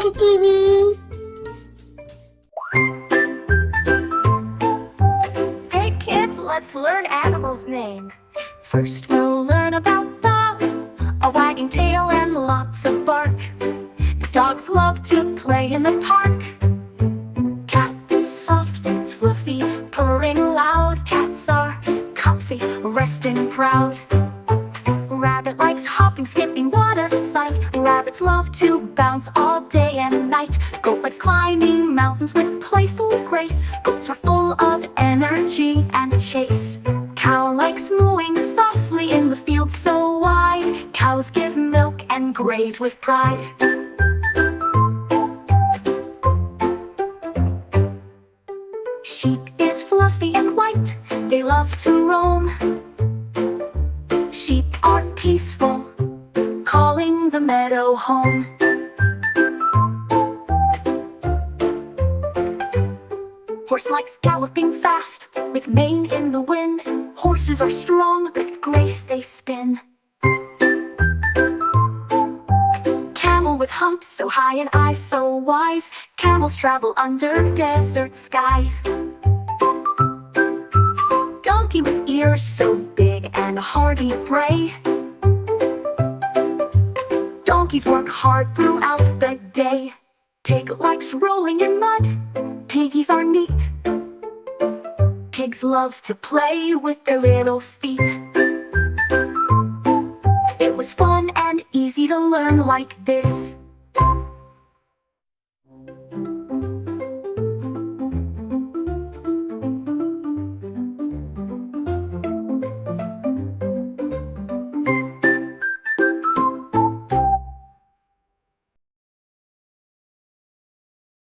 Monkey TV. Hey kids, let's learn animals' name. First we'll learn about dog, a wagging tail and lots of bark. Dogs love to play in the park. Cat is soft and fluffy, purring loud. Cats are comfy, resting proud. Rabbit likes hopping, skipping, what a sight. Rabbits love to bounce all day and night. Goat likes climbing mountains with playful grace. Goats are full of energy and chase. Cow likes mooing softly in the field so wide. Cows give milk and graze with pride. Sheep is fluffy and white, they love to roam. Sheep are peaceful, calling the meadow home. Horse likes galloping fast, with mane in the wind. Horses are strong, with grace they spin. Camel with humps so high and eyes so wise. Camels travel under desert skies. Donkey with ears so big and hardy bray. Donkeys work hard throughout the day. Pig likes rolling in mud. Piggies are neat. Pigs love to play with their little feet. It was fun and easy to learn like this.